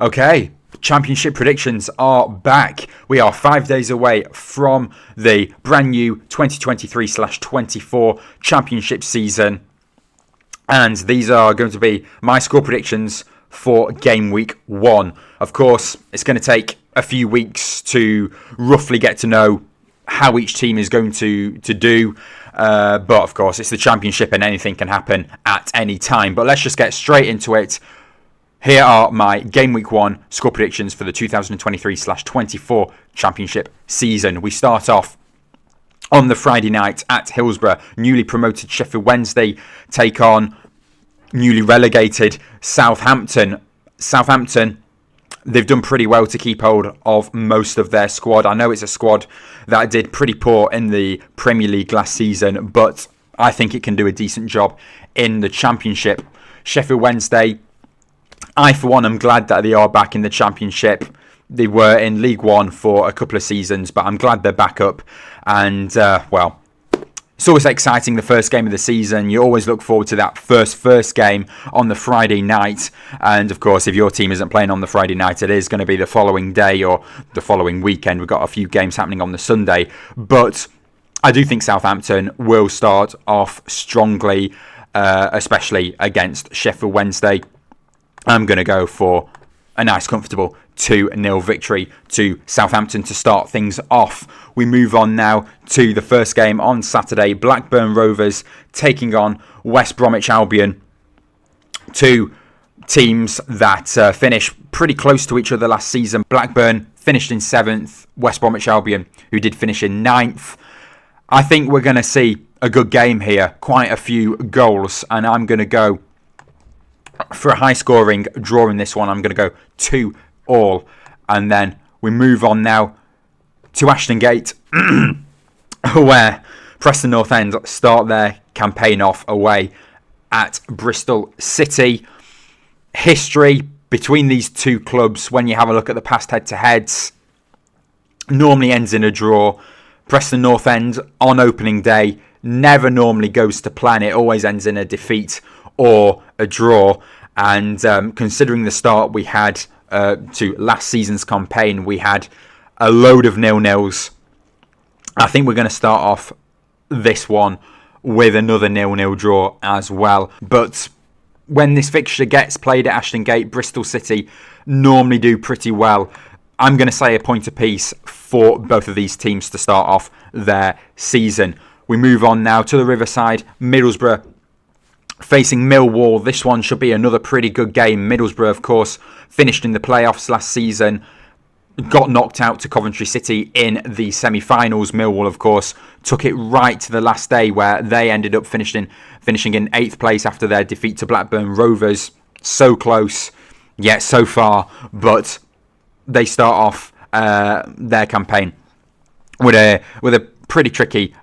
Okay, Championship predictions are back. We are 5 days away from the brand new 2023/24 Championship season. And these are going to be my score predictions for Game Week 1. Of course, it's going to take a few weeks to roughly get to know how each team is going to do. But of course, it's the Championship and anything can happen at any time. But let's just get straight into it. Here are my Game Week 1 score predictions for the 2023/24 Championship season. We start off on the Friday night at Hillsborough. Newly promoted Sheffield Wednesday take on newly relegated Southampton. Southampton, they've done pretty well to keep hold of most of their squad. I know it's a squad that did pretty poor in the Premier League last season, but I think it can do a decent job in the Championship. Sheffield Wednesday, I, for one, am glad that they are back in the Championship. They were in League One for a couple of seasons, but I'm glad they're back up. And, well, it's always exciting, the first game of the season. You always look forward to that first game on the Friday night. And, of course, if your team isn't playing on the Friday night, it is going to be the following day or the following weekend. We've got a few games happening on the Sunday. But I do think Southampton will start off strongly, especially against Sheffield Wednesday. I'm going to go for a nice, comfortable 2-0 victory to Southampton to start things off. We move on now to the first game on Saturday. Blackburn Rovers taking on West Bromwich Albion. Two teams that finished pretty close to each other last season. Blackburn finished in 7th. West Bromwich Albion, who did finish in 9th. I think we're going to see a good game here. Quite a few goals. And I'm going to go for a high-scoring draw in this one. I'm going to go 2-2. And then we move on now to Ashton Gate, where Preston North End start their campaign off away at Bristol City. History between these two clubs, when you have a look at the past head-to-heads, normally ends in a draw. Preston North End on opening day never normally goes to plan. It always ends in a defeat or a draw. And considering the start we had to last season's campaign, we had a load of 0-0s. I think we're going to start off this one with another 0-0 draw as well. But when this fixture gets played at Ashton Gate, Bristol City normally do pretty well. I'm going to say a point apiece for both of these teams to start off their season. We move on now to the Riverside. Middlesbrough facing Millwall. This one should be another pretty good game. Middlesbrough, of course, finished in the playoffs last season. Got knocked out to Coventry City in the semi-finals. Millwall, of course, took it right to the last day where they ended up finishing in 8th place after their defeat to Blackburn Rovers. So close, yet so far. But they start off their campaign with a pretty tricky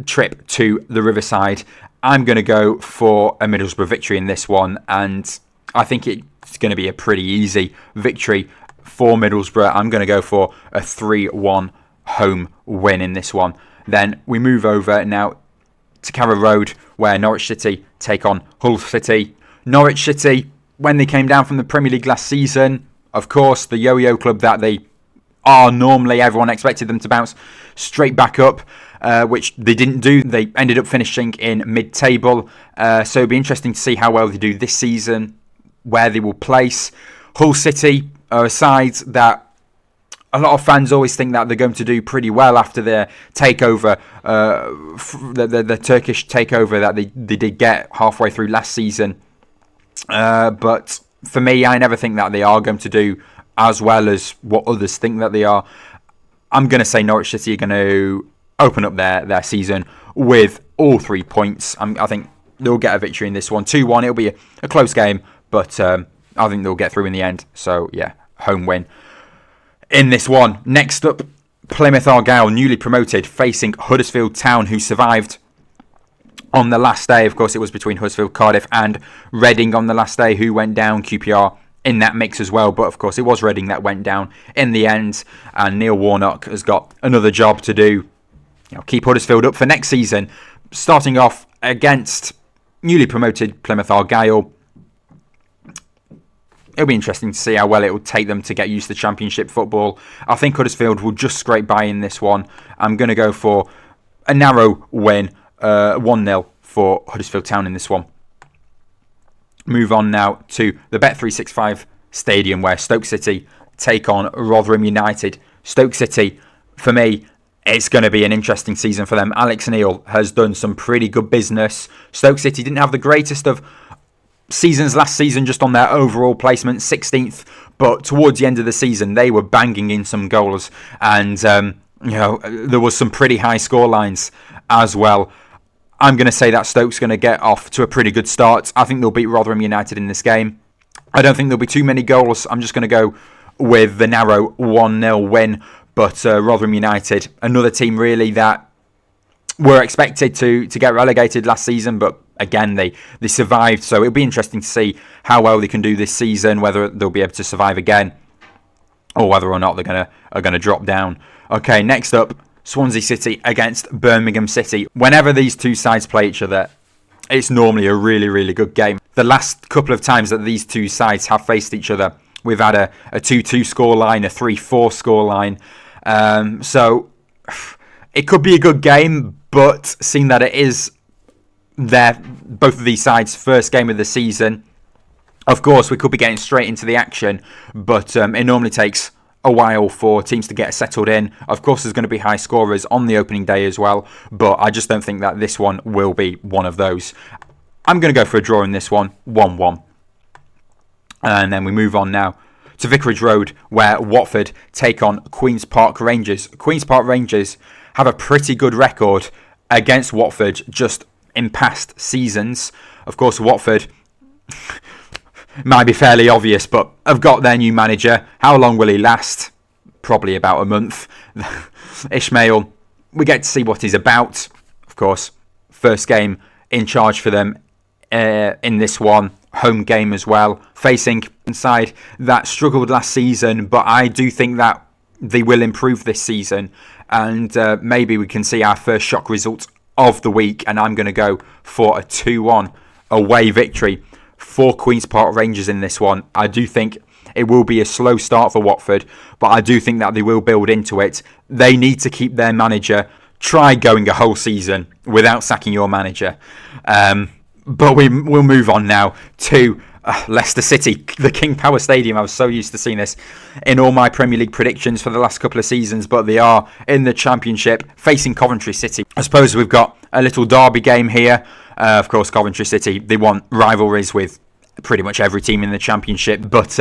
trip to the Riverside. I'm going to go for a Middlesbrough victory in this one, and I think it's going to be a pretty easy victory for Middlesbrough. I'm going to go for a 3-1 home win in this one. Then we move over now to Carrow Road, where Norwich City take on Hull City. Norwich City, when they came down from the Premier League last season, of course, the yo-yo club that they are normally, everyone expected them to bounce straight back up, which they didn't do. They ended up finishing in mid-table. So it'll be interesting to see how well they do this season, where they will place. Hull City are a side that a lot of fans always think that they're going to do pretty well after their takeover, the Turkish takeover that they did get halfway through last season. But for me, I never think that they are going to do as well as what others think that they are. I'm going to say Norwich City are going to open up their season with all 3 points. I think they'll get a victory in this one. 2-1, it'll be a close game, but I think they'll get through in the end. So, yeah, home win in this one. Next up, Plymouth Argyle, newly promoted, facing Huddersfield Town, who survived on the last day. Of course, it was between Huddersfield, Cardiff and Reading on the last day, who went down. QPR in that mix as well, but of course it was Reading that went down in the end, and Neil Warnock has got another job to do. Keep Huddersfield up for next season, starting off against newly promoted Plymouth Argyle. it'll be interesting to see how well it will take them to get used to Championship football. I think Huddersfield will just scrape by in this one. I'm going to go for a narrow win, 1-0 for Huddersfield Town in this one. Move on now to the Bet365 Stadium, where Stoke City take on Rotherham United. Stoke City, for me, it's going to be an interesting season for them. Alex Neil has done some pretty good business. Stoke City didn't have the greatest of seasons last season, just on their overall placement, 16th. But towards the end of the season, they were banging in some goals. And, there was some pretty high score lines as well. I'm going to say that Stoke's going to get off to a pretty good start. I think they'll beat Rotherham United in this game. I don't think there'll be too many goals. I'm just going to go with the narrow 1-0 win. But Rotherham United, another team really that were expected to get relegated last season, but again, they survived. So it'll be interesting to see how well they can do this season, whether they'll be able to survive again, or whether or not they're gonna drop down. Okay, next up, Swansea City against Birmingham City. Whenever these two sides play each other, it's normally a really, really good game. The last couple of times that these two sides have faced each other, we've had a 2-2 scoreline, a 3-4 scoreline. So it could be a good game, but seeing that it is both of these sides' first game of the season, of course, we could be getting straight into the action, but it normally takes a while for teams to get settled in. Of course, there's going to be high scorers on the opening day as well, but I just don't think that this one will be one of those. I'm going to go for a draw in this one, 1-1. And then we move on now to Vicarage Road, where Watford take on Queen's Park Rangers. Queen's Park Rangers have a pretty good record against Watford just in past seasons. Of course, Watford might be fairly obvious, but have got their new manager. How long will he last? Probably about a month. Ishmael, we get to see what he's about. Of course, first game in charge for them in this one. Home game as well. Facing a side that struggled last season, but I do think that they will improve this season. And maybe we can see our first shock result of the week. And I'm going to go for a 2-1 away victory for Queen's Park Rangers in this one. I do think it will be a slow start for Watford, but I do think that they will build into it. They need to keep their manager. Try going a whole season without sacking your manager. But we'll move on now to Leicester City, the King Power Stadium. I was so used to seeing this in all my Premier League predictions for the last couple of seasons, but they are in the Championship facing Coventry City. I suppose we've got a little derby game here. Of course, Coventry City, they want rivalries with pretty much every team in the Championship, but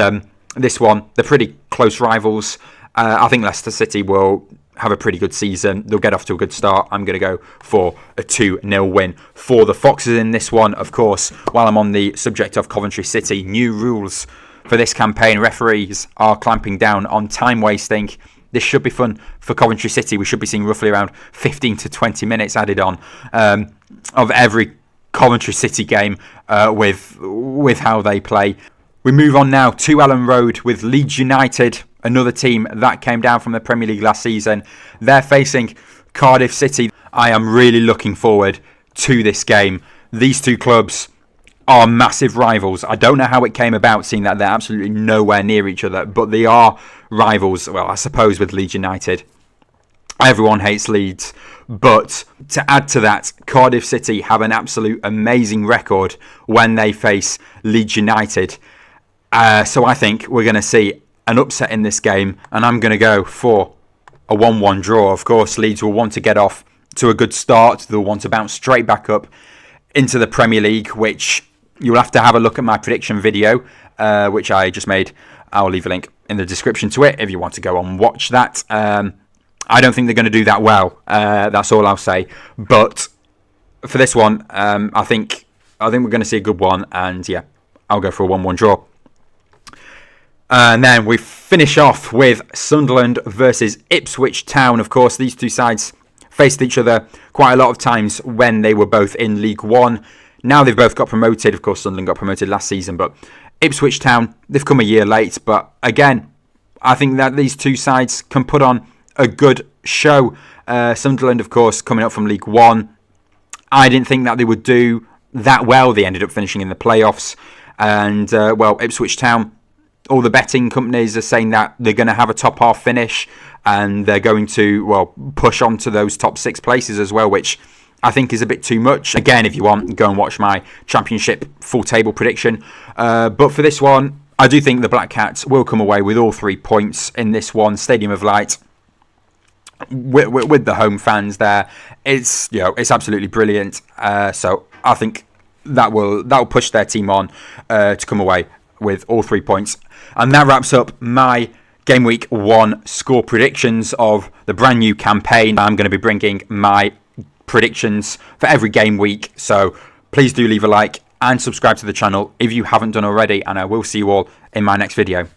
this one, they're pretty close rivals. I think Leicester City will have a pretty good season. They'll get off to a good start. I'm going to go for a 2-0 win for the Foxes in this one. Of course, while I'm on the subject of Coventry City, new rules for this campaign. Referees are clamping down on time wasting. This should be fun for Coventry City. We should be seeing roughly around 15 to 20 minutes added on of every Coventry City game with how they play. We move on now to Ellen Road with Leeds United, another team that came down from the Premier League last season. They're facing Cardiff City. I am really looking forward to this game. These two clubs are massive rivals. I don't know how it came about, seeing that they're absolutely nowhere near each other, but they are rivals, well, I suppose, with Leeds United. Everyone hates Leeds, but to add to that, Cardiff City have an absolute amazing record when they face Leeds United. So I think we're going to see an upset in this game, and I'm going to go for a 1-1 draw. Of course, Leeds will want to get off to a good start. They'll want to bounce straight back up into the Premier League, which you'll have to have a look at my prediction video, which I just made. I'll leave a link in the description to it if you want to go and watch that. I don't think they're going to do that well. That's all I'll say. But for this one, I think we're going to see a good one, and yeah, I'll go for a 1-1 draw. And then we finish off with Sunderland versus Ipswich Town. Of course, these two sides faced each other quite a lot of times when they were both in League One. Now they've both got promoted. Of course, Sunderland got promoted last season, but Ipswich Town, they've come a year late. But again, I think that these two sides can put on a good show. Sunderland, of course, coming up from League One. I didn't think that they would do that well. They ended up finishing in the playoffs. And, well, Ipswich Town, all the betting companies are saying that they're going to have a top half finish, and they're going to, well, push on to those top 6 places as well, which I think is a bit too much. Again, if you want, go and watch my Championship full table prediction. But for this one, I do think the Black Cats will come away with all 3 points in this one. Stadium of Light, with the home fans there, it's absolutely brilliant. So I think that will push their team on to come away with all 3 points. And that wraps up my Game Week 1 score predictions of the brand new campaign. I'm going to be bringing my predictions for every game week, so please do leave a like and subscribe to the channel if you haven't done already, and I will see you all in my next video.